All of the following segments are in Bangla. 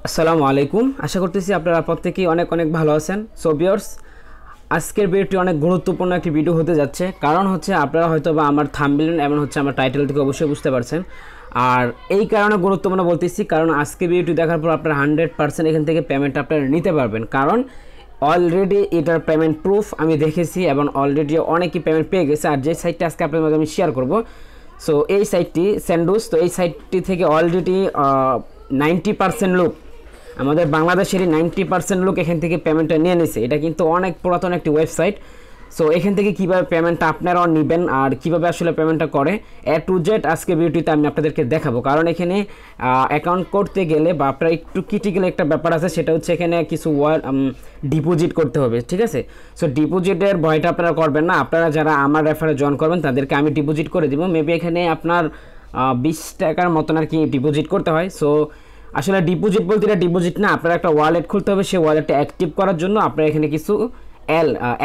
আসসালামু আলাইকুম। আশা করতেছি আপনারা প্রত্যেকেই অনেক অনেক ভালো আছেন। সো ভিউয়ার্স, আজকের ভিডিওটি অনেক গুরুত্বপূর্ণ একটি ভিডিও হতে যাচ্ছে। কারণ হচ্ছে আপনারা হয়তো বা আমার থাম্বনেল এবং হচ্ছে আমার টাইটেল থেকে অবশ্যই বুঝতে পারছেন। আর এই কারণে গুরুত্বপূর্ণ বলতেছি, কারণ আজকের ভিডিওটি দেখার পর আপনারা 100% এখান থেকে পেমেন্ট আপনারা নিতে পারবেন। কারণ অলরেডি এটার পেমেন্ট প্রুফ আমি দেখেছি এবং অলরেডি অনেকেই পেমেন্ট পেয়ে গেছে। আর যে সাইটটা আজকে আপনাদের মধ্যে আমি শেয়ার করব, সো এই সাইটটি সেন্ডুস। তো এই সাইটটি থেকে অলরেডি 90% লোক, আমাদের বাংলাদেশেরই 90% লোক এখান থেকে পেমেন্টটা নিয়ে নিছে। এটা কিন্তু অনেক পুরাতন একটি ওয়েবসাইট। সো এখান থেকে কীভাবে পেমেন্টটা আপনারাও নেবেন আর কীভাবে আসলে পেমেন্টটা করে এ টু জেড আজকে ভিডিওটিতে আমি আপনাদেরকে দেখাবো। কারণ এখানে অ্যাকাউন্ট করতে গেলে বা আপনার একটু ক্রিটিক্যাল একটা ব্যাপার আছে, সেটা হচ্ছে এখানে কিছু ডিপোজিট করতে হবে, ঠিক আছে। সো ডিপোজিটের ভয়টা আপনারা করবেন না। আপনারা যারা আমার রেফারে জয়েন করবেন তাদেরকে আমি ডিপোজিট করে দিব। মেবি এখানে আপনার 20 টাকার মতন আর কি ডিপোজিট করতে হয়। সো আসলে ডিপোজিট বলতে এটা ডিপোজিট না, আপনার একটা ওয়ালেট খুলতে হবে। সেই ওয়ালেটটা অ্যাক্টিভ করার জন্য আপনার এখানে কিছু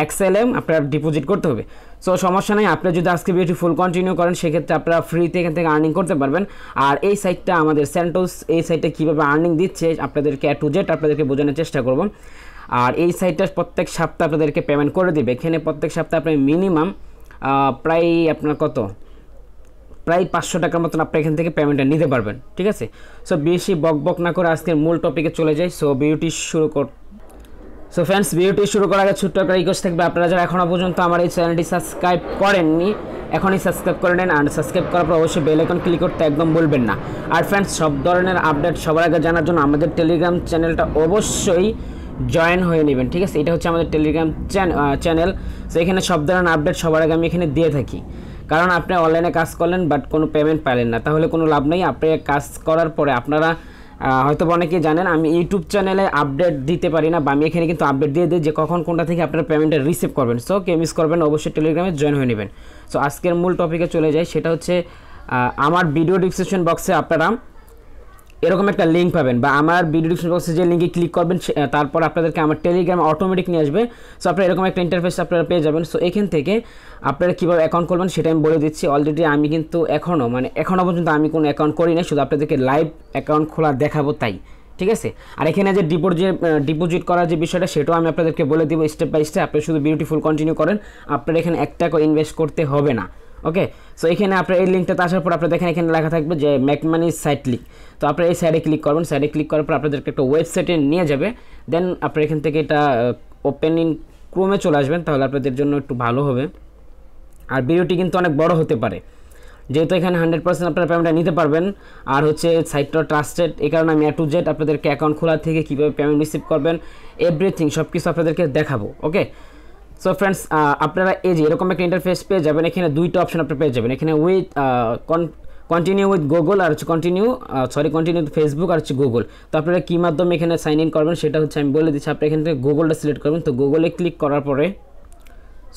XLM আপনার ডিপোজিট করতে হবে। সো সমস্যা নেই, আপনি যদি আজকে ভিডিওটি ফুল কন্টিনিউ করেন সেক্ষেত্রে আপনারা ফ্রিতে এখান থেকে আর্নিং করতে পারবেন। আর এই সাইটটা আমাদের সেন্টোস, এই সাইটটা কীভাবে আর্নিং দিচ্ছে আপনাদেরকে এ টু জেড আপনাদেরকে বোঝানোর চেষ্টা করব। আর এই সাইটটা প্রত্যেক সপ্তাহে আপনাদেরকে পেমেন্ট করে দিবে। এখানে প্রত্যেক সপ্তাহে আপনি মিনিমাম প্রায় আপনার প্রায় 500 টাকার মতন আপনি এখান থেকে পেমেন্টটা নিতে পারবেন, ঠিক আছে। সো বেশি বক না করে আজকের মূল টপিকে চলে যাই। সো ভিডিওটি শুরু ফ্রেন্ডস, ভিডিওটি শুরু করার আগে ছোট্ট একটা রিকোয়েস্ট থাকবে, আপনারা যারা এখনও পর্যন্ত আমার এই চ্যানেলটি সাবস্ক্রাইব করেননি এখনই সাবস্ক্রাইব করে নেন। আর সাবস্ক্রাইব করার পর অবশ্যই বেল আইকন ক্লিক করতে একদম ভুলবেন না। আর ফ্রেন্ডস, সব ধরনের আপডেট সবার আগে জানার জন্য আমাদের টেলিগ্রাম চ্যানেলটা অবশ্যই জয়েন হয়ে নেবেন, ঠিক আছে। এটা হচ্ছে আমাদের টেলিগ্রাম চ্যানেল। সো এখানে সব ধরনের আপডেট সবার আগে আমি এখানে দিয়ে থাকি। কারণ আপনি অনলাইনে কাজ করলেন বাট কোনো পেমেন্ট পেলেন না, তাহলে কোনো লাভ নেই। আপনি কাজ করার পরে আপনারা হয়তো অনেকেই জানেন আমি ইউটিউব চ্যানেলে আপডেট দিতে পারি না, বা আমি এখানে কিন্তু আপডেট দিয়ে দিই যে কখন কোনটা থেকে আপনারা পেমেন্টটা রিসিভ করবেন। সো কেউ মিস করবেন, অবশ্যই টেলিগ্রামে জয়েন হয়ে নেবেন। সো আজকের মূল টপিকে চলে যাই, সেটা হচ্ছে আমার ভিডিও ডিসক্রিপশন বক্সে আপনারা এরকম একটা লিঙ্ক পাবেন, বা আমার ভিডিও ডিসক্রিপশন বক্সে যে লিঙ্কে ক্লিক করবেন তারপর আপনাদেরকে আমার টেলিগ্রামে অটোমেটিক নিয়ে আসবে। সো আপনারা এরকম একটা ইন্টারফেস আপনারা পেয়ে যাবেন। সো এখান থেকে আপনারা কীভাবে অ্যাকাউন্ট করবেন সেটা আমি বলে দিচ্ছি। অলরেডি আমি কিন্তু এখনও পর্যন্ত আমি কোনো অ্যাকাউন্ট করি না, শুধু আপনাদেরকে লাইভ অ্যাকাউন্ট খোলা দেখাবো তাই, ঠিক আছে। আর এখানে যে ডিপোজিট করার যে বিষয়টা সেটাও আমি আপনাদেরকে বলে দিব স্টেপ বাই স্টেপ। আপনি শুধু ভিডিওটি ফুল কন্টিনিউ করেন, আপনারা এখানে 1 টাকা ইনভেস্ট করতে হবে না, ওকে। সো এখানে আপনার এই লিঙ্কটাতে আসার পর আপনারা দেখেন এখানে লেখা থাকবে যে মেক মানি সাইট লিঙ্ক। তো আপনারা এই সাইডে ক্লিক করবেন, সাইডে ক্লিক করার পর আপনাদেরকে একটা ওয়েবসাইটে নিয়ে যাবে। দেন আপনারা এখান থেকে এটা ওপেন ইন ক্রোমে চলে আসবেন, তাহলে আপনাদের জন্য একটু ভালো হবে। আর ভিডিওটি কিন্তু অনেক বড় হতে পারে, যেহেতু এখানে 100% আপনারা পেমেন্টটা নিতে পারবেন। আর হচ্ছে সাইটটা ট্রাস্টেড, এই কারণে আমি এ টু জেড আপনাদেরকে অ্যাকাউন্ট খোলা থেকে কীভাবে পেমেন্ট রিসিভ করবেন এভরিথিং সব কিছু আপনাদেরকে দেখাবো, ওকে। সো ফ্রেন্ডস, আপনারা এই যে এরকম একটা ইন্টারফেস পেয়ে যাবেন। এখানে দুইটা অপশন আপনারা পেয়ে যাবেন, এখানে উইথ কন্টিনিউ উইথ গুগল আর হচ্ছে কন্টিনিউ উইথ ফেসবুক আর হচ্ছে গুগল। তো আপনারা কী মাধ্যমে এখানে সাইন ইন করবেন সেটা হচ্ছে আমি বলে দিচ্ছি। আপনি এখান থেকে গুগলটা সিলেক্ট করবেন। তো গুগলে ক্লিক করার পরে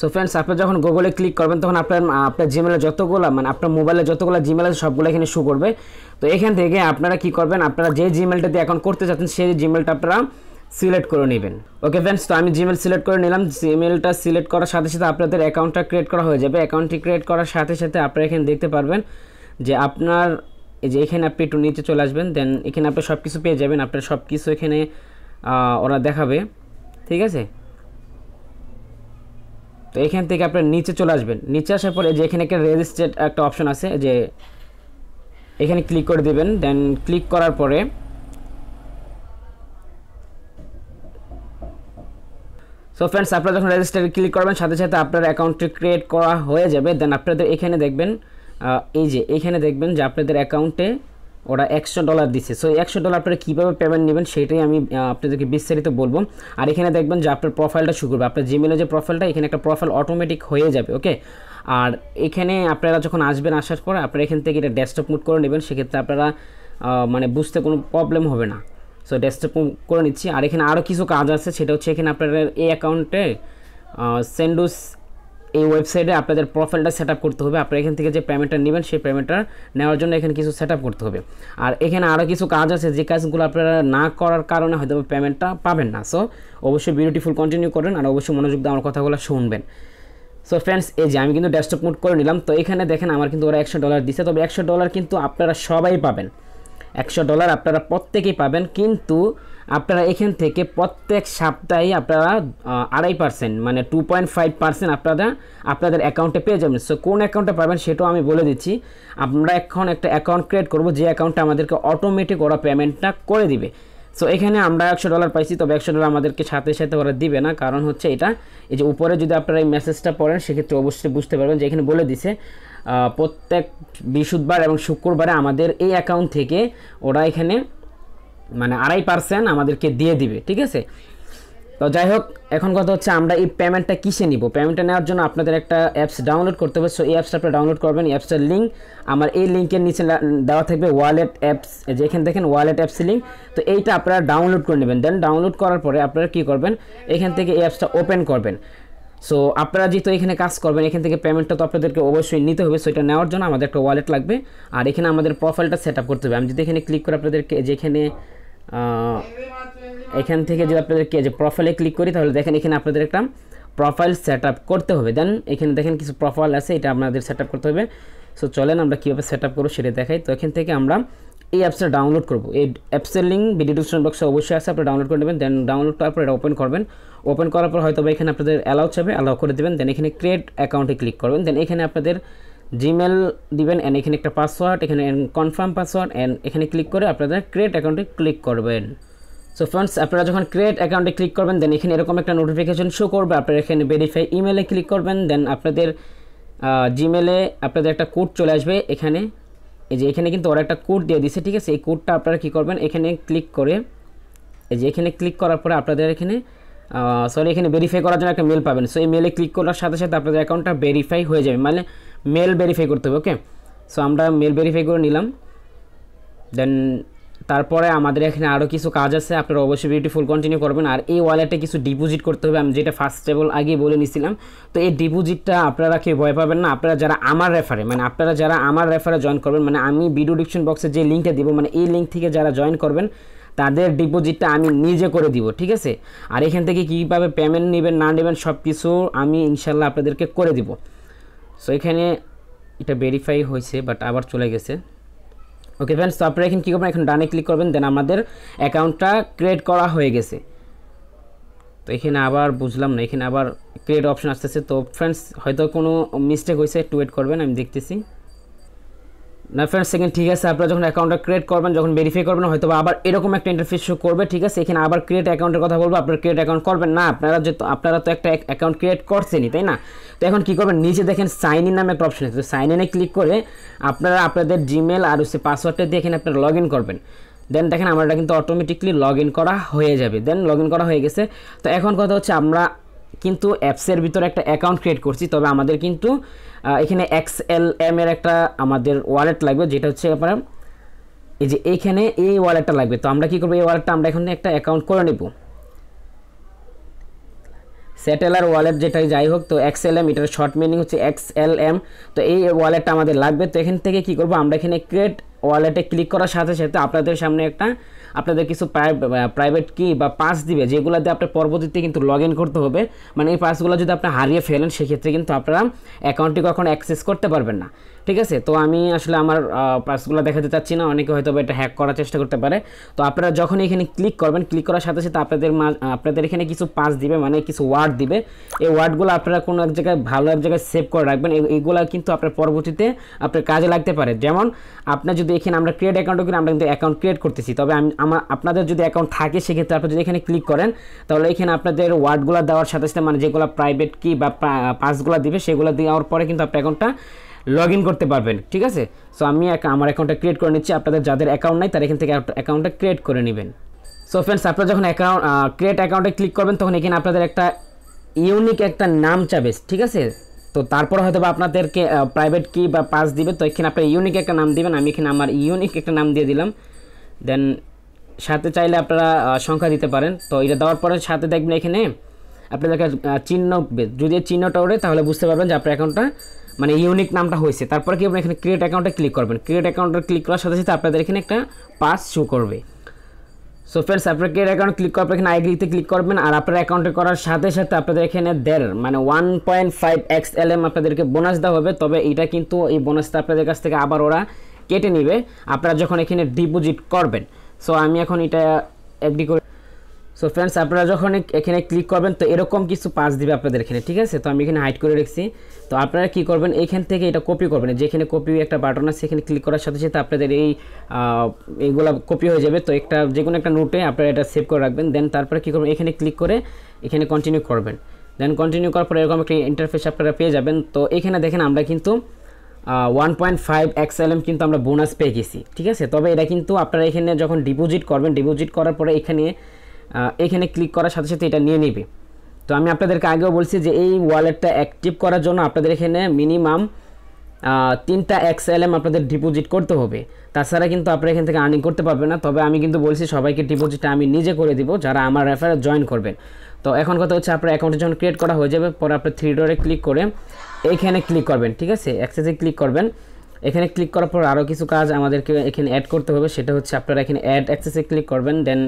সো ফ্রেন্ডস, আপনি যখন গুগলে ক্লিক করবেন তখন আপনার জিমেলে যতগুলো আপনার মোবাইলে যতগুলো জিমেল আছে সবগুলো এখানে শো করবে। তো এখান থেকে আপনারা কি করবেন, আপনারা যে জিমেলটা দিয়ে অ্যাকাউন্ট করতে চাচ্ছেন সেই জিমেলটা আপনারা সিলেক্ট করে নেবেন, ওকে ফ্রেন্ডস। তো আমি জিমেল সিলেক্ট করে নিলাম। জিমেলটা সিলেক্ট করার সাথে সাথে আপনাদের অ্যাকাউন্টটা ক্রিয়েট করা হয়ে যাবে। অ্যাকাউন্টটি ক্রিয়েট করার সাথে সাথে আপনারা এখানে দেখতে পারবেন যে আপনার এই যে এখানে আপনি একটু নিচে চলে আসবেন। দেন এখানে আপনি সব কিছু পেয়ে যাবেন, আপনার সব কিছু এখানে ওরা দেখাবে, ঠিক আছে। তো এখান থেকে আপনার নিচে চলে আসবেন। নিচে আসার পরে যে এখানে একটা রেজিস্টার্ড একটা অপশন আছে, যে এখানে ক্লিক করে দেবেন। দেন ক্লিক করার পরে সো ফ্রেন্ডস, আপনারা যখন রেজিস্টারে ক্লিক করবেন সাথে সাথে আপনার অ্যাকাউন্টটি ক্রিয়েট করা হয়ে যাবে। দেন আপনাদের এখানে দেখবেন এখানে দেখবেন যে আপনাদের অ্যাকাউন্টে ওরা $100 দিচ্ছে। সো $100 আপনারা কীভাবে পেমেন্ট নেবেন সেটাই আমি আপনাদেরকে বিস্তারিত বলবো। আর এখানে দেখবেন যে আপনার প্রোফাইলটা শুরু করবে, আপনার জিমেলে যে প্রোফাইলটা এখানে একটা প্রোফাইল অটোমেটিক হয়ে যাবে, ওকে। আর এখানে আপনারা যখন আসার পরে আপনারা এখান থেকে এটা ডেস্কটপ মুড করে নেবেন, সেক্ষেত্রে আপনারা বুঝতে কোনো প্রবলেম হবে না। সো ডেস্কটপ করে নিচ্ছি। আর এখানে আরও কিছু কাজ আছে, সেটা হচ্ছে এখানে আপনারা এই অ্যাকাউন্টে সেন্ডুস এই ওয়েবসাইটে আপনাদের প্রোফাইলটা সেট আপ করতে হবে। আপনারা এখান থেকে যে পেমেন্টটা নেবেন সেই পেমেন্টটা নেওয়ার জন্য এখানে কিছু সেট আপ করতে হবে। আর এখানে আরও কিছু কাজ আছে যে কাজগুলো আপনারা না করার কারণে হয়তো পেমেন্টটা পাবেন না। সো অবশ্যই ভিডিওটি ফুল কন্টিনিউ করেন আর অবশ্যই মনোযোগ দিয়ে আমার কথাগুলো শুনবেন। সো ফ্রেন্ডস, এই যে আমি কিন্তু ডেস্কটপ মুড করে নিলাম। তো এখানে দেখেন আমার কিন্তু ওরা $100 দিচ্ছে, তবে $100 কিন্তু আপনারা সবাই পাবেন। $100 আপনারা প্রত্যেকেই পাবেন, কিন্তু আপনারা এখান থেকে প্রত্যেক সপ্তাহে আপনারা 2.5% মানে 2.5% আপনাদের অ্যাকাউন্টে পেয়ে যাবেন। সো কোন অ্যাকাউন্টে পাবেন সেটাও আমি বলে দিচ্ছি। আমরা এখন একটা অ্যাকাউন্ট ক্রিয়েট করব, যে অ্যাকাউন্টটা আমাদেরকে অটোমেটিক ওরা পেমেন্টটা করে দিবে। সো এখানে আমরা $100 পাইছি, তবে $100 আমাদেরকে সাথে সাথে ওরা দিবে না, কারণ হচ্ছে এটা এই যে উপরে যদি আপনারা এই মেসেজটা পড়েন সেক্ষেত্রে অবশ্যই বুঝতে পারবেন যে এখানে বলে দিছে প্রত্যেক বৃহস্পতিবার এবং শুক্রবারে আমাদের এই অ্যাকাউন্ট থেকে ওরা এখানে মানে 2.5% আমাদেরকে দিয়ে দিবে, ঠিক আছে। তো যাই হোক, এখন কথা হচ্ছে আমরা এই পেমেন্টটা কিসে নিব। পেমেন্টটা নেওয়ার জন্য আপনাদের একটা অ্যাপস ডাউনলোড করতে হবে। সো এই অ্যাপসটা আপনারা ডাউনলোড করবেন। অ্যাপসটার লিঙ্ক আমার এই লিঙ্কের নিচে দেওয়া থাকবে, ওয়ালেট অ্যাপস, যেখানে দেখেন ওয়ালেট অ্যাপস লিঙ্ক। তো এইটা আপনারা ডাউনলোড করে নেবেন। দেন ডাউনলোড করার পরে আপনারা কী করবেন, এখান থেকে এই অ্যাপসটা ওপেন করবেন। সো আপনারা যেহেতু এখানে কাজ করবেন, এখান থেকে পেমেন্টটা তো আপনাদেরকে অবশ্যই নিতে হবে। সো এটা নেওয়ার জন্য আমাদের একটা ওয়ালেট লাগবে, আর এখানে আমাদের প্রোফাইলটা সেট আপ করতে হবে। আমি যদি এখানে ক্লিক করে আপনাদেরকে যেখানে এখান থেকে যদি আপনাদেরকে যে প্রোফাইলে ক্লিক করি, তাহলে দেখেন এখানে আপনাদের একটা প্রোফাইল সেট আপ করতে হবে। দেন এখানে দেখেন কিছু প্রোফাইল আছে, এটা আপনাদের সেট আপ করতে হবে। সো চলেন আমরা কীভাবে সেট আপ করবো সেটা দেখাই। তো এখান থেকে আমরা এই অ্যাপসটা ডাউনলোড করবো। এই অ্যাপসের লিঙ্ক ভিডিও ডিসক্রিপশন বক্সে অবশ্যই আছে, আপনি ডাউনলোড করে নেবেন। দেন ডাউনলোড করার পর এটা ওপেন করবেন। ওপেন করার পর হয়তো এখানে আপনাদের অ্যালাউ চাবে, অ্যালাউ করে দেবেন। দেন এখানে ক্রিয়েট অ্যাকাউন্টে ক্লিক করবেন। দেন এখানে আপনাদের জিমেল দিবেন, অ্যান্ড এখানে একটা পাসওয়ার্ড, এখানে কনফার্ম পাসওয়ার্ড, অ্যান্ড এখানে ক্লিক করে আপনাদের ক্রিয়েট অ্যাকাউন্টে ক্লিক করবেন। সো ফ্রেন্ডস, আপনারা যখন ক্রিয়েট অ্যাকাউন্টে ক্লিক করবেন, দেন এখানে এরকম একটা নোটিফিকেশন শো করবে। আপনারা এখানে ভেরিফাই ইমেলে ক্লিক করবেন। দেন আপনাদের জিমেলে আপনাদের একটা কোড চলে আসবে। এখানে এই যে এখানে কিন্তু ওরা একটা কোড দিয়ে দিছে, ঠিক আছে। এই কোডটা আপনারা কী করবেন, এখানে ক্লিক করে এই যে এখানে ক্লিক করার পরে আপনাদের এখানে এখানে ভেরিফাই করার জন্য একটা মেল পাবেন। সো এই মেলে ক্লিক করার সাথে সাথে আপনাদের অ্যাকাউন্টটা ভেরিফাই হয়ে যাবে, মানে মেল ভেরিফাই করতে হবে। ওকে, সো আমরা মেল ভেরিফাই করে নিলাম। দেন তারপরে আমাদের এখানে আরও কিছু কাজ আছে, আপনারা অবশ্যই বিউটিফুল কন্টিনিউ করবেন। আর এই ওয়ালেটে কিছু ডিপোজিট করতে হবে, আমি যেটা ফার্স্ট অফ অল আগেই বলে নিয়েছিলাম। তো এই ডিপোজিটটা আপনারা কেউ ভয় পাবেন না। আপনারা যারা আমার রেফারে জয়েন করবেন, মানে আমি ভিডিও ডিসক্রিপশন বক্সে যে লিঙ্কটা দিব, মানে এই লিঙ্ক থেকে যারা জয়েন করবেন তাদের ডিপোজিটটা আমি নিজে করে দিব, ঠিক আছে। আর এখান থেকে কীভাবে পেমেন্ট নেবেন না নেবেন সব কিছু আমি ইনশাল্লাহ আপনাদেরকে করে দিব। সো এখানে এটা ভেরিফাই হয়েছে, বাট আবার চলে গেছে। ওকে ফ্রেন্ডস, তো আপনারা এখানে কী করবেন, এখন ডানে ক্লিক করবেন। দেন আমাদের অ্যাকাউন্টটা ক্রিয়েট করা হয়ে গেছে। তো এখানে আবার বুঝলাম না, এখানে আবার ক্রিয়েট অপশন আসতেছে। তো ফ্রেন্ডস, হয়তো কোনো মিস্টেক হয়েছে, একটু ওয়েট করবেন, আমি দেখতেছি। না ফ্রেন্ডস, সেকেন্ড ঠিক আছে। আপনারা যখন অ্যাকাউন্টটা ক্রিয়েট করবেন, যখন ভেরিফাই করবেন, হয়তো আবার এরকম একটা ইন্টারফেস শো করবে, ঠিক আছে। এখানে আবার ক্রিয়েট অ্যাকাউন্টের কথা বলবো। আপনারা ক্রিয়েট অ্যাকাউন্ট করবেন না, আপনারা তো একটা অ্যাকাউন্ট ক্রিয়েট করছেনই, তাই না। তো এখন কী করবেন, নিচে দেখেন সাইন ইন নামে একটা অপশন আছে। তো সাইন ইনে ক্লিক করে আপনারা আপনাদের জিমেল আর হচ্ছে পাসওয়ার্ডটা দিয়ে এখানে আপনারা লগ ইন করবেন। দেন দেখেন আমার এটা কিন্তু অটোমেটিকলি লগ ইন করা হয়ে যাবে। দেন লগ ইন করা হয়ে গেছে। তো এখন কথা হচ্ছে, আমরা কিন্তু অ্যাপসের ভিতরে একটা অ্যাকাউন্ট ক্রিয়েট করছি, তবে আমাদের কিন্তু এখানে XLM এর একটা আমাদের ওয়ালেট লাগবে, যেটা হচ্ছে আপনারা এই যে এইখানে এই ওয়ালেটটা লাগবে। তো আমরা কী করবো, এই ওয়ালেটটা আমরা এখানে একটা অ্যাকাউন্ট করে নেব, স্যাটেলার ওয়ালেট যেটাই যাই হোক। তো XLM, এটার শর্ট মিনিং হচ্ছে XLM। তো এই ওয়ালেটটা আমাদের লাগবে। তো এখান থেকে কী করবো, আমরা এখানে ক্রিয়েট ওয়ালেটে ক্লিক করার সাথে সাথে আপনাদের সামনে আপনাদের কিছু প্রাইভেট কি বা পাস দিবে, যেগুলো দিয়ে আপনার পরবর্তীতে কিন্তু লগ ইন করতে হবে। মানে এই পাসগুলো যদি আপনি হারিয়ে ফেলেন, সেক্ষেত্রে কিন্তু আপনারা অ্যাকাউন্টটি কখনো অ্যাক্সেস করতে পারবেন না, ঠিক আছে। তো আমি আসলে আমার পাসগুলো দেখাতে চাচ্ছি না, অনেকে হয়তো এটা হ্যাক করার চেষ্টা করতে পারে। তো আপনারা যখন এখানে ক্লিক করবেন, ক্লিক করার সাথে সাথে আপনাদের এখানে কিছু পাস দিবে, মানে কিছু ওয়ার্ড দিবে। এই ওয়ার্ডগুলো আপনারা কোনো এক জায়গায় ভালো এক জায়গায় সেভ করে রাখবেন। এইগুলো কিন্তু আপনার পরবর্তীতে আপনার কাজে লাগতে পারে। যেমন আপনার যদি এখানে আমরা ক্রিয়েট অ্যাকাউন্ট করি, আমরা কিন্তু অ্যাকাউন্ট ক্রিয়েট করতেছি, তবে আপনাদের যদি অ্যাকাউন্ট থাকে, সেক্ষেত্রে আপনি যদি এখানে ক্লিক করেন, তাহলে এখানে আপনাদের ওয়ার্ডগুলো দেওয়ার সাথে সাথে মানে যেগুলো প্রাইভেট কি বা পাসগুলো দিবে, সেগুলো দেওয়ার পরে কিন্তু আপনার অ্যাকাউন্টটা লগ ইন করতে পারবেন, ঠিক আছে। সো আমি আমার অ্যাকাউন্টটা ক্রিয়েট করে নিচ্ছি। আপনাদের যাদের অ্যাকাউন্ট নাই, তারা এখান থেকে অ্যাকাউন্টটা ক্রিয়েট করে নেবেন। সো ফ্রেন্ডস, আপনারা যখন ক্রিয়েট অ্যাকাউন্টে ক্লিক করবেন, তখন এখানে আপনাদের একটা ইউনিক একটা নাম চাবে, ঠিক আছে। তো তারপর হয়তো বা আপনাদেরকে প্রাইভেট কি বা পাস দিবে। তো এখানে আপনার ইউনিক একটা নাম দিবেন। আমি এখানে আমার ইউনিক একটা নাম দিয়ে দিলাম। দেন সাথে চাইলে আপনারা সংখ্যা দিতে পারেন। তো এটা দেওয়ার পরে সাথে দেখবেন এখানে আপনাদেরকে চিহ্ন, যদি চিহ্নটা ওঠে তাহলে বুঝতে পারবেন যে আপনার অ্যাকাউন্টটা মানে ইউনিক নামটা হয়েছে। তারপরে কি আপনি এখানে ক্রিয়েট অ্যাকাউন্টে ক্লিক করবেন। ক্রিয়েট অ্যাকাউন্টে ক্লিক করার সাথে সাথে আপনাদের এখানে একটা পাস শো করবে। সো ফ্রেন্ডস, আপনার ক্রিয়েট অ্যাকাউন্ট ক্লিক করার পর এখানে আইডিতে ক্লিক করবেন। আর আপনার অ্যাকাউন্টে করার সাথে সাথে আপনাদের এখানে 1.5 XLM আপনাদেরকে বোনাস দেওয়া হবে। তবে এটা কিন্তু এই বোনাসটা আপনাদের কাছ থেকে আবার ওরা কেটে নেবে আপনারা যখন এখানে ডিপোজিট করবেন। সো আমি এখন এটা এগ্রি করে। সো ফ্রেন্ডস আপনারা যখন এখানে ক্লিক করবেন তো এরকম কিছু পাস দিবে আপনাদের এখানে, ঠিক আছে। তো আমি এখানে হাইড করে রেখেছি। তো আপনারা কি করবেন, এইখান থেকে এটা কপি করবেন, যেখানে কপি একটা বাটন আছে এখানে ক্লিক করার সাথে সাথে আপনাদের এইগুলো কপি হয়ে যাবে। তো একটা যে কোনো একটা নোটে আপনারা এটা সেভ করে রাখবেন। দেন তারপরে কী করবেন, এখানে ক্লিক করে এখানে কন্টিনিউ করবেন। দেন কন্টিনিউ করার পরে এরকম একটা ইন্টারফেস আপনারা পেয়ে যাবেন। তো এখানে দেখেন আমরা কিন্তু 1.5 XLM কিন্তু আমরা বোনাস পেয়ে গেছি, ঠিক আছে। তবে এটা কিন্তু আপনারা এখানে যখন ডিপোজিট করবেন, ডিপোজিট করার পরে এখানে ক্লিক করার সাথে সাথে এটা নিয়ে নেবে। তো আমি আপনাদেরকে আগেও বলছি যে এই ওয়ালেটটা অ্যাক্টিভ করার জন্য আপনাদের এখানে মিনিমাম 3টা XLM আপনাদের ডিপোজিট করতে হবে, তাছাড়া কিন্তু আপনারা এখান থেকে আর্নিং করতে পারবেন না। তবে আমি কিন্তু বলছি সবাইকে ডিপোজিটটা আমি নিজে করে দিব যারা আমার রেফারে জয়েন করবেন। তো এখন কথা হচ্ছে আপনার অ্যাকাউন্টে যখন ক্রিয়েট করা হয়ে যাবে পরে আপনার 3 ডটে ক্লিক করে এইখানে ক্লিক করবেন, ঠিক আছে, অ্যাক্সেসে ক্লিক করবেন। এখানে ক্লিক করার পর আরও কিছু কাজ আমাদেরকে এখানে অ্যাড করতে হবে, সেটা হচ্ছে আপনারা এখানে অ্যাড অ্যাক্সেসে ক্লিক করবেন। দেন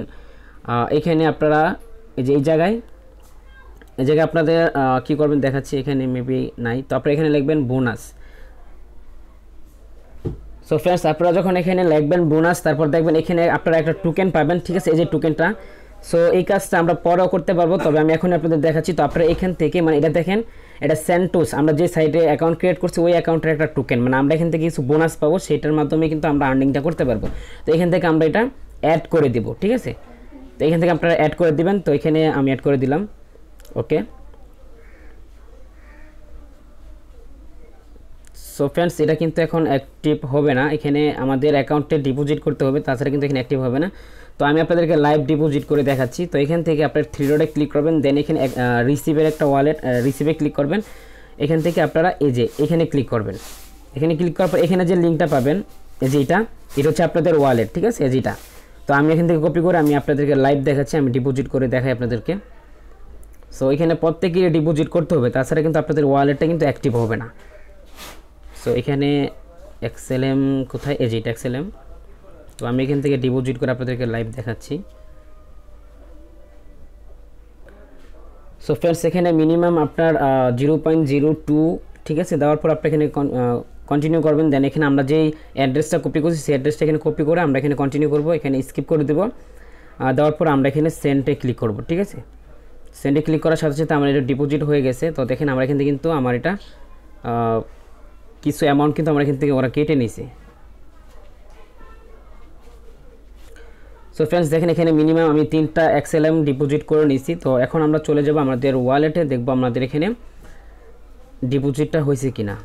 এখানে আপনারা এই জায়গায় আপনাদের কি করবেন দেখাচ্ছি, এখানে মেবি নাই। তো আপনারা এখানে লিখবেন বোনাস। সো ফ্রেন্ডস আপনারা যখন এখানে লিখবেন বোনাস, তারপর দেখবেন এখানে আপনারা একটা টোকেন পাবেন, ঠিক আছে, এই যে টোকেনটা। সো এই কাজটা আমরা পরেও করতে পারবো, তবে আমি এখন আপনাদের দেখাচ্ছি। তো আপনারা এখান থেকে মানে এটা দেখেন, এটা সেন্টোস, আমরা যে সাইটে অ্যাকাউন্ট ক্রিয়েট করছি ওই অ্যাকাউন্টের একটা টোকেন, মানে আমরা এখান থেকে কিছু বোনাস পাবো, সেটার মাধ্যমে কিন্তু আমরা আর্নিংটা করতে পারবো। তো এখান থেকে আমরা এটা অ্যাড করে দিব, ঠিক আছে। তো এখান থেকে আপনারা অ্যাড করে দিবেন। তো এখানে আমি অ্যাড করে দিলাম, ওকে। সো ফ্রেন্ডস এটা কিন্তু এখন অ্যাক্টিভ হবে না, এখানে আমাদের অ্যাকাউন্টে ডিপোজিট করতে হবে, তাছাড়া কিন্তু এখানে অ্যাক্টিভ হবে না। তো আমি আপনাদেরকে লাইভ ডিপোজিট করে দেখাচ্ছি। তো এখান থেকে আপনার 3 ডটে ক্লিক করবেন, দেন এখানে রিসিভের একটা ওয়ালেট, রিসিভে ক্লিক করবেন। এখান থেকে আপনারা এই যে এখানে ক্লিক করবেন। এখানে ক্লিক করার পর এখানে যে লিঙ্কটা পাবেন, এই যে এটা হচ্ছে আপনাদের ওয়ালেট, ঠিক আছে, যেটা। তো আমি এখান থেকে কপি করে আমি আপনাদেরকে লাইভ দেখাচ্ছি, আমি ডিপোজিট করে দেখাই আপনাদেরকে। সো এখানে প্রত্যেকেই ডিপোজিট করতে হবে, তাছাড়া কিন্তু আপনাদের ওয়ালেটটা কিন্তু অ্যাক্টিভ হবে না। সো এখানে XLM কোথায়, এই যে এটা XLM। তো আমি এখান থেকে ডিপোজিট করে আপনাদেরকে লাইভ দেখাচ্ছি। সো ফ্রেন্ডস এখানে মিনিমাম আপনার 0.02, ঠিক আছে, দেওয়ার পর আপনি এখানে কন্টিনিউ করবেন। দেন এখানে আমরা যেই অ্যাড্রেসটা কপি করছি সেই অ্যাড্রেসটা এখানে কপি করে আমরা এখানে কন্টিনিউ করব, এখানে স্কিপ করে দেবো। দেওয়ার পর আমরা এখানে সেন্ডে ক্লিক করব, ঠিক আছে। সেন্ডে ক্লিক করার সাথে সাথে আমার এটা ডিপোজিট হয়ে গেছে। তো দেখেন আমরা এখান থেকে কিন্তু আমার এটা কিছু অ্যামাউন্ট কিন্তু আমরা এখান থেকে ওরা কেটে নিয়েছে। সো ফ্রেন্ডস দেখেন এখানে মিনিমাম আমি 3টা XLM ডিপোজিট করে নিয়েছি। তো এখন আমরা চলে যাব আমাদের ওয়ালেটে, দেখব আমাদের এখানে ডিপোজিটটা হয়েছে কিনা।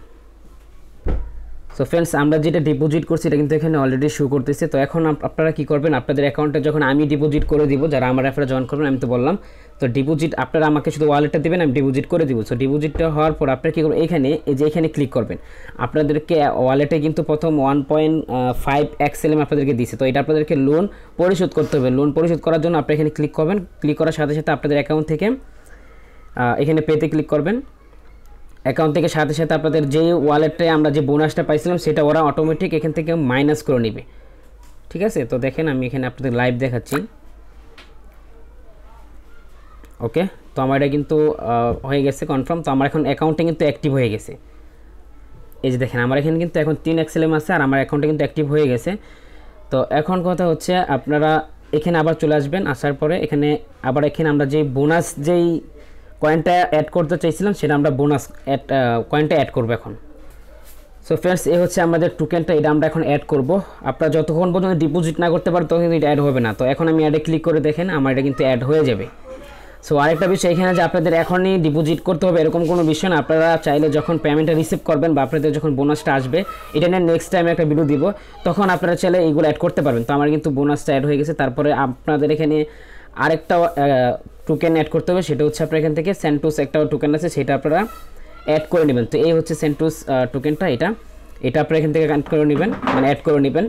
সো ফ্রেন্ডস আমরা যেটা ডিপোজিট করছি এটা কিন্তু এখানে অলরেডি শো করতেছে। তো এখন আপনারা কি করবেন, আপনাদের অ্যাকাউন্টে যখন আমি ডিপোজিট করে দিব, যারা আমার রেফারে জয়েন করবেন, আমি তো বললাম, তো ডিপোজিট আপনারা আমাকে শুধু ওয়ালেটটা দেবেন, আমি ডিপোজিট করে দিব। সো ডিপোজিটটা হওয়ার পর আপনারা কী করবেন, এখানে এই যে এখানে ক্লিক করবেন। আপনাদেরকে ওয়ালেটে কিন্তু প্রথম 1.5 XLM আপনাদেরকে দিয়েছে। তো এটা আপনাদেরকে লোন পরিশোধ করতে হবে। লোন পরিশোধ করার জন্য আপনি এখানে ক্লিক করবেন। ক্লিক করার সাথে সাথে আপনাদের অ্যাকাউন্ট থেকে এখানে পেতে ক্লিক করবেন। অ্যাকাউন্ট থেকে সাথে সাথে আপনাদের যে ওয়ালেটে আমরা যে বোনাসটা পাইছিলাম সেটা ওরা অটোমেটিক এখান থেকে মাইনাস করে নেবে, ঠিক আছে। তো দেখেন আমি এখানে আপনাদের লাইভ দেখাচ্ছি, ওকে। তো আমার এটা কিন্তু হয়ে গেছে কনফার্ম। তো আমার এখন অ্যাকাউন্টে কিন্তু অ্যাক্টিভ হয়ে গেছে, এই যে দেখেন আমার এখানে কিন্তু এখন 3 XLM আছে আর আমার অ্যাকাউন্টে কিন্তু অ্যাক্টিভ হয়ে গেছে। তো এখন কথা হচ্ছে আপনারা এখানে আবার চলে আসবেন, আসার পরে এখানে আবার এখানে আমরা যে বোনাস যেই কয়েনটা অ্যাড করতে চাইছিলাম সেটা আমরা বোনাস কয়েনটা অ্যাড করব এখন। সো ফ্রেন্ডস এই হচ্ছে আমাদের টোকেনটা, এটা আমরা এখন অ্যাড করব। আপনারা যতক্ষণ পর্যন্ত ডিপোজিট না করতে পারেন তখন কিন্তু এটা অ্যাড হবে না। তো এখন আমি অ্যাডে ক্লিক করে দেখেন আমার এটা কিন্তু অ্যাড হয়ে যাবে। সো আরেকটা বিষয় এখানে যে আপনাদের এখনই ডিপোজিট করতে হবে এরকম কোনো বিষয় না। আপনারা চাইলে যখন পেমেন্টটা রিসিভ করবেন বা আপনাদের যখন বোনাসটা আসবে, এটা নিয়ে নেক্সট টাইমে একটা ভিডিও দিব, তখন আপনারা চাইলে এইগুলো অ্যাড করতে পারবেন। তো আমার কিন্তু বোনাসটা অ্যাড হয়ে গেছে। তারপরে আপনাদের এখানে আরেকটা টোকেন অ্যাড করতে হবে, সেটা হচ্ছে আপনার এখান থেকে সেন্টোস একটা টোকেন আছে, সেটা আপনারা অ্যাড করে নেবেন। তো এই হচ্ছে সেন্টোস টোকেনটা, এটা আপনারা এখান থেকে কানেক্ট করে নেবেন, মানে অ্যাড করে নেবেন।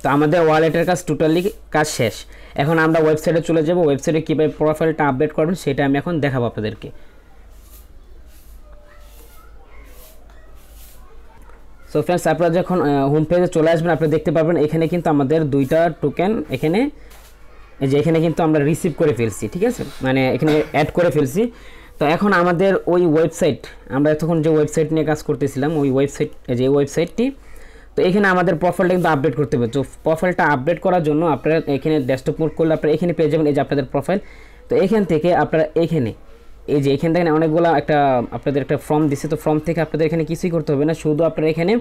তো আমাদের ওয়ালেটের কাজ টোটালি কাজ শেষ। এখন আমরা ওয়েবসাইটে চলে যাব। ওয়েবসাইটে কীভাবে প্রোফাইলটা আপডেট করবেন সেটা আমি এখন দেখাবো আপনাদেরকে। সো ফ্রেন্ডস আপনারা যখন হোম পেজে চলে আসবেন আপনারা দেখতে পাবেন এখানে কিন্তু আমাদের 2টা টোকেন এখানে, এই যে এখানে কিন্তু আমরা রিসিভ করে ফেলছি, ঠিক আছে, মানে এখানে অ্যাড করে ফেলছি। তো এখন আমাদের ওই ওয়েবসাইট, আমরা তখন যে ওয়েবসাইট নিয়ে কাজ করতেছিলাম ওই ওয়েবসাইট, যে ওয়েবসাইটটি, তো এখানে আমাদের প্রোফাইলটা কিন্তু আপডেট করতে হবে। তো প্রোফাইলটা আপডেট করার জন্য আপনারা এখানে ডেস্কটপ মোড করলে আপনারা এখানে পেয়ে যাবেন এই যে আপনাদের প্রোফাইল। তো এখান থেকে আপনারা এখানে এই যে এখান থেকে অনেকগুলো একটা আপনাদের একটা ফর্ম দিছে, তো ফর্ম থেকে আপনাদের এখানে কিছুই করতে হবে না, শুধু আপনারা এখানে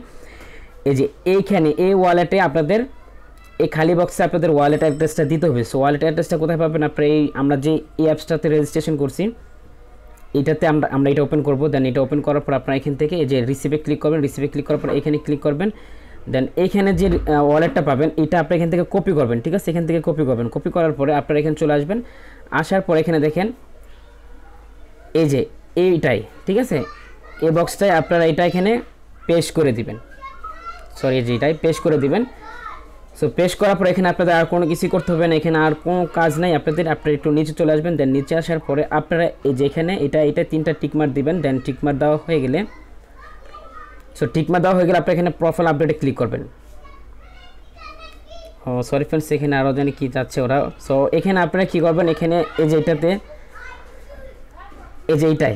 এই যে এইখানে এই ওয়ালেটে আপনাদের এই খালি বক্সে আপনাদের ওয়ালেট অ্যাড্রেসটা দিতে হবে। সো ওয়ালেট অ্যাড্রেসটা কোথায় পাবেন, আপনারা এই আমরা যে এই অ্যাপসটাতে রেজিস্ট্রেশন করছি এটাতে আমরা এটা ওপেন করব। দেন এটা ওপেন করার পর আপনারা এখান থেকে এই যে রিসিভে ক্লিক করবেন, রিসিভে ক্লিক করার পর এখানে ক্লিক করবেন। দেন এইখানে যে ওয়ালেটটা পাবেন এটা আপনি এখান থেকে কপি করবেন, ঠিক আছে, এখান থেকে কপি করবেন। কপি করার পরে আপনারা এখানে চলে আসবেন, আসার পর এখানে দেখেন এই যে এইটাই, ঠিক আছে, এই বক্সটাই আপনারা এটা এখানে পেস্ট করে দিবেন, সরি এই যে এটাই পেস্ট করে দিবেন। সো পেস্ট করার পর এখানে আপনাদের আর কোনো কিছু করতে হবে না, এখানে আর কোনো কাজ নাই আপনাদের। আপনারা একটু নিচে চলে আসবেন, দেন নিচে আসার পরে আপনারা এই যে এখানে এটা 3টা টিকমার্ক দিবেন। দেন টিকমার্ক দেওয়া হয়ে গেলে সো টিকমার্ক দেওয়া হয়ে গেলে আপনি এখানে প্রোফাইল আপডেটে ক্লিক করবেন। ও সরি ফ্রেন্ডস, এখানে আরও জানি কী যাচ্ছে ওরা। সো এখানে আপনারা কী করবেন, এখানে এই যে এটাতে এই যে এইটাই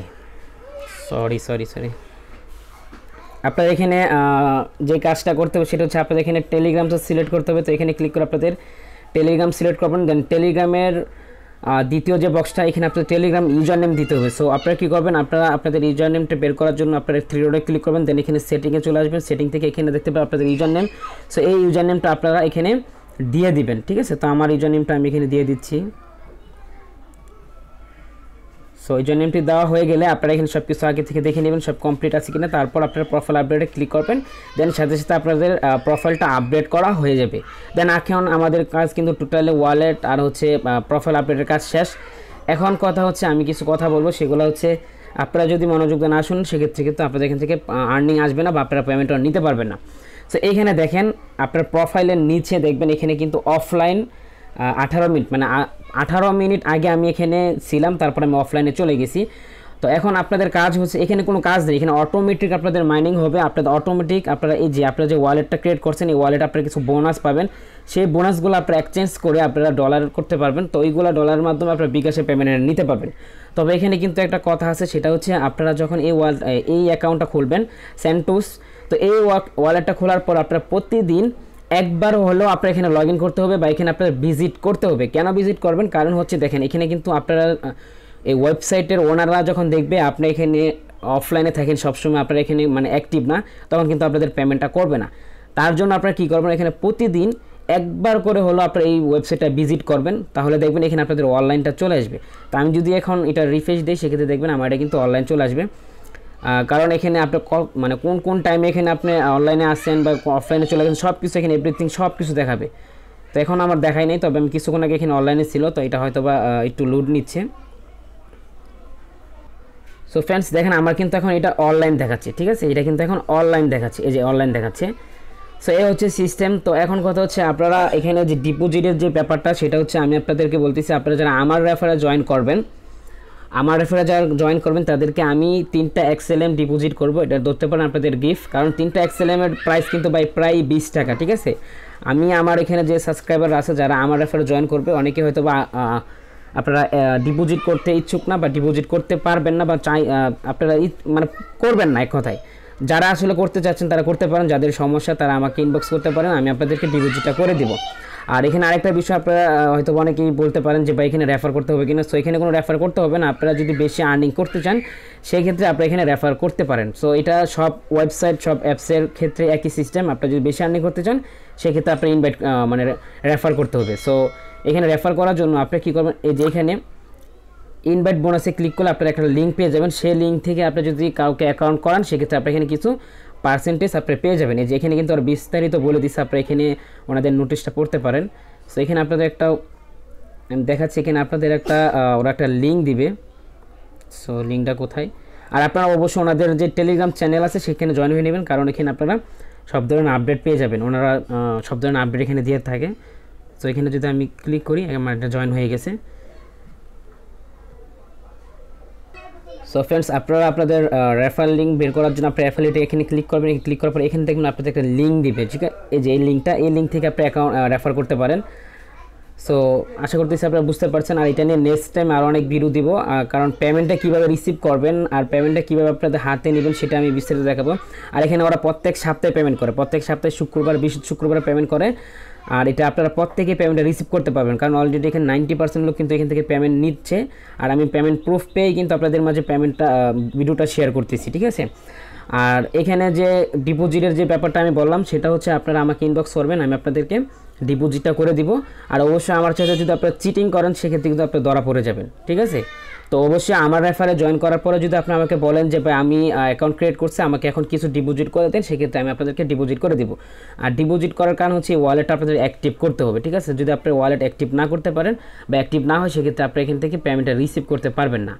সরি আপনারা এখানে যে কাজটা করতে হবে সেটা হচ্ছে আপনাদের এখানে টেলিগ্রামটা সিলেক্ট করতে হবে। তো এখানে ক্লিক করে আপনাদের টেলিগ্রাম সিলেক্ট করবেন। দেন টেলিগ্রামের দ্বিতীয় যে বক্সটা এখানে আপনাদের টেলিগ্রাম ইউজার নেম দিতে হবে। সো আপনারা কী করবেন, আপনারা আপনাদের ইউজার নেমটা বের করার জন্য আপনারা 3 ডটে ক্লিক করবেন। দেন এখানে সেটিংয়ে চলে আসবেন, সেটিং থেকে এখানে দেখতে পাবেন আপনাদের ইউজার নেম। সো এই ইউজার নেমটা আপনারা এখানে দিয়ে দিবেন, ঠিক আছে। তো আমার ইউজার নেমটা আমি এখানে দিয়ে দিচ্ছি। সো ইউজার নেমটি দেওয়া হয়ে গেলে আপনারা এখানে সব কিছু আগে থেকে দেখে নেবেন সব কমপ্লিট আছে কিনা, তারপর আপনারা প্রোফাইল আপডেটে ক্লিক করবেন। দেন সাথে সাথে আপনাদের প্রোফাইলটা আপডেট করা হয়ে যাবে। দেন এখন আমাদের কাজ কিন্তু টোটালি ওয়ালেট আর হচ্ছে প্রোফাইল আপডেটের কাজ শেষ। এখন কথা হচ্ছে আমি কিছু কথা বলবো, সেগুলো হচ্ছে আপনারা যদি মনোযোগ দেন আসুন, সেক্ষেত্রে কিন্তু আপনাদের এখান থেকে আর্নিং আসবে না বা আপনারা পেমেন্টটা নিতে পারবেন না। সো এইখানে দেখেন আপনার প্রোফাইলের নিচে দেখবেন এখানে কিন্তু অফলাইন 18 মিনিট, মানে 18 মিনিট আগে আমি এখানে ছিলাম, তারপরে আমি অফলাইনে চলে গেছি। তো এখন আপনাদের কাজ হচ্ছে এখানে কোনো কাজ নেই, এখানে অটোমেটিক আপনাদের মাইনিং হবে। আপনাদের অটোমেটিক আপনারা এই যে আপনারা যে ওয়ালেটটা ক্রিয়েট করছেন এই ওয়ালেট আপনারা কিছু বোনাস পাবেন, সেই বোনাসগুলো আপনারা এক্সচেঞ্জ করে আপনারা ডলার করতে পারবেন। তো ওইগুলো ডলারের মাধ্যমে আপনারা বিকাশে পেমেন্ট নিতে পারবেন। তবে এখানে কিন্তু একটা কথা আছে, সেটা হচ্ছে আপনারা যখন এই অ্যাকাউন্টটা খুলবেন সেন্টোস, তো এই ওয়ালেটটা খোলার পর আপনারা প্রতিদিন একবার হলেও আপনার এখানে লগ ইন করতে হবে বা এখানে আপনার ভিজিট করতে হবে। কেন ভিজিট করবেন, কারণ হচ্ছে দেখেন এখানে কিন্তু আপনারা এই ওয়েবসাইটের ওনাররা যখন দেখবে আপনি এখানে অফলাইনে থাকেন সবসময়, আপনারা এখানে মানে অ্যাক্টিভ না, তখন কিন্তু আপনাদের পেমেন্টটা করবে না। তার জন্য আপনারা কী করবেন, এখানে প্রতিদিন একবার করে হলো আপনারা এই ওয়েবসাইটটা ভিজিট করবেন, তাহলে দেখবেন এখানে আপনাদের অনলাইনটা চলে আসবে। তো আমি যদি এখন এটা রিফ্রেশ দিই সেক্ষেত্রে দেখবেন আমার এটা কিন্তু অনলাইন চলে আসবে। কারণ এখানে আপনি মানে কোন টাইমে এখানে আপনি অনলাইনে আসছেন বা অফলাইনে চলে গেছেন সব কিছু এখানে এভরিথিং সব কিছু দেখাবে। তো এখন আমার দেখাই নেই, তবে আমি কিছুক্ষণ আগে এখানে অনলাইনে ছিল, তো এটা হয়তো বা একটু লোড নিচ্ছে। সো ফ্রেন্ডস দেখেন আমার কিন্তু এখন এটা অনলাইন দেখাচ্ছে, ঠিক আছে, এটা কিন্তু এখন অনলাইন দেখাচ্ছে, এই যে অনলাইন দেখাচ্ছে। সো এই হচ্ছে সিস্টেম। তো এখন কথা হচ্ছে আপনারা এখানে যে ডিপোজিটের যে ব্যাপারটা সেটা হচ্ছে আমি আপনাদেরকে বলতেছি, আপনারা যারা আমার রেফারে জয়েন করবেন, আমার রেফারে যারা জয়েন করবেন তাদেরকে আমি 3টা XLM ডিপোজিট করব, এটা ধরতে পারেন আপনাদের গিফট। কারণ 3টা XLM এর প্রাইস কিন্তু প্রায় 20 টাকা, ঠিক আছে। আমি আমার এখানে যে সাবস্ক্রাইবার আছে যারা আমার রেফারে জয়েন করবে, অনেকে হয়তো বা আপনারা ডিপোজিট করতে ইচ্ছুক না বা ডিপোজিট করতে পারবেন না বা আপনারা মানে করবেন না, এক কথায়। যারা আসলে করতে চাচ্ছেন তারা করতে পারেন, যাদের সমস্যা তারা আমাকে ইনবক্স করতে পারেন, আমি আপনাদেরকে ডিপোজিটটা করে দিব। আর এখানে আরেকটা বিষয় আপনারা হয়তো অনেকেই বলতে পারেন যে ভাই এখানে রেফার করতে হবে কিনা। সো এখানে কোনো রেফার করতে হবে না, আপনারা যদি বেশি আর্নিং করতে চান সেই ক্ষেত্রে আপনারা এখানে রেফার করতে পারেন। সো এটা সব ওয়েবসাইট সব অ্যাপসের ক্ষেত্রে একই সিস্টেম, আপনারা যদি বেশি আর্নিং করতে চান সেক্ষেত্রে আপনার মানে রেফার করতে হবে। সো এখানে রেফার করার জন্য আপনি কী করবেন, এই যে এখানে ইনভাইট বোনাসে ক্লিক করলে আপনারা একটা লিঙ্ক পেয়ে যাবেন, সেই লিঙ্ক থেকে আপনি যদি কাউকে অ্যাকাউন্ট করান সেক্ষেত্রে আপনি এখানে কিছু পার্সেন্টেজ আপনি পেয়ে যাবেন। এই যে এখানে কিন্তু আর বিস্তারিত বলে দিচ্ছে, আপনারা এখানে ওনাদের নোটিশটা পড়তে পারেন। সো এখানে আপনাদের একটা আমি দেখাচ্ছি, এখানে আপনাদের একটা ওরা একটা লিঙ্ক দিবে। সো লিঙ্কটা কোথায়, আর আপনারা অবশ্যই ওনাদের যে টেলিগ্রাম চ্যানেল আছে সেখানে জয়েন হয়ে নেবেন, কারণ এখানে আপনারা সব ধরনের আপডেট পেয়ে যাবেন, ওনারা সব ধরনের আপডেট এখানে দিয়ে থাকে। সো এখানে যদি আমি ক্লিক করি আমার এটা জয়েন হয়ে গেছে। সো ফ্রেন্ডস আপনারা আপনাদের রেফার লিঙ্ক বের করার জন্য আপনার অ্যাফিলিয়েটে এখানে ক্লিক করবেন, ক্লিক করার পর এখানে দেখবেন আপনাদের একটা লিঙ্ক দিবে, ঠিক আছে। এই যে এই লিঙ্ক থেকে আপনি অ্যাকাউন্ট রেফার করতে পারেন। সো আশা করতেছি আপনারা বুঝতে পারছেন। আর এটা নিয়ে নেক্সট টাইম আরও অনেক ভিডিও দিব, কারণ পেমেন্টটা কীভাবে রিসিভ করবেন আর পেমেন্টটা কীভাবে আপনাদের হাতে নেবেন সেটা আমি বিস্তারিত দেখাবো। আর এখানে ওরা প্রত্যেক সপ্তাহে পেমেন্ট করে, প্রত্যেক সপ্তাহে শুক্রবার শুক্রবার পেমেন্ট করে। আর এটা আপনারা প্রত্যেকে পেমেন্টটা রিসিভ করতে পারবেন, কারণ অলরেডি এখানে 90% লোক কিন্তু এখান থেকে পেমেন্ট নিচ্ছে। আর আমি পেমেন্ট প্রুফ পেয়েই কিন্তু আপনাদের মাঝে পেমেন্টটা ভিডিওটা শেয়ার করতেছি, ঠিক আছে। আর এখানে যে ডিপোজিটের যে ব্যাপারটা আমি বললাম সেটা হচ্ছে আপনারা আমাকে ইনবক্স করবেন, আমি আপনাদেরকে ডিপোজিটটা করে দিব। আর অবশ্যই আমার সাথে যদি আপনারা চিটিং করেন সেক্ষেত্রে কিন্তু আপনি ধরা পড়ে যাবেন, ঠিক আছে। তো অবশ্যই আমার রেফারে জয়েন করার পরে যদি আপনি আমাকে বলেন যে ভাই আমি অ্যাকাউন্ট ক্রিয়েট করছি, আমাকে এখন কিছু ডিপোজিট করে দেন, সেক্ষেত্রে আমি আপনাদেরকে ডিপোজিট করে দিব। আর ডিপোজিট করার কারণ হচ্ছে ওয়ালেট আপনাদের অ্যাক্টিভ করতে হবে, ঠিক আছে। যদি আপনি ওয়ালেট অ্যাক্টিভ না করতে পারেন বা অ্যাক্টিভ না হয় সেক্ষেত্রে আপনি এখান থেকে পেমেন্টটা রিসিভ করতে পারবেন না।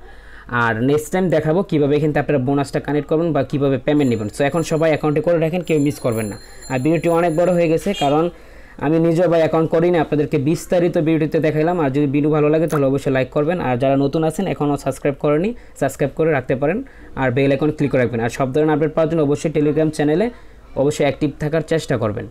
আর নেক্সট টাইম দেখাবো কীভাবে এখান থেকে আপনারা বোনাসটা কানেক্ট করবেন বা কীভাবে পেমেন্ট নেবেন। সো এখন সবাই অ্যাকাউন্টে করে রাখেন, কেউ মিস করবেন না। আর ভিডিওটি অনেক বড় হয়ে গেছে, কারণ আমি নিজেও ভাই অ্যাকাউন্ট করি না, আপনাদেরকে বিস্তারিত ভিডিওতে দেখাইলাম। আর যদি ভিডিও ভালো লাগে তাহলে অবশ্যই লাইক করবেন। আর যারা নতুন আছেন এখনও সাবস্ক্রাইব করেনি, সাবস্ক্রাইব করে রাখতে পারেন আর বেল আইকন ক্লিক করে রাখবেন। আর সব ধরনের আপডেট পাওয়ার জন্য অবশ্যই টেলিগ্রাম চ্যানেলে অবশ্যই অ্যাক্টিভ থাকার চেষ্টা করবেন।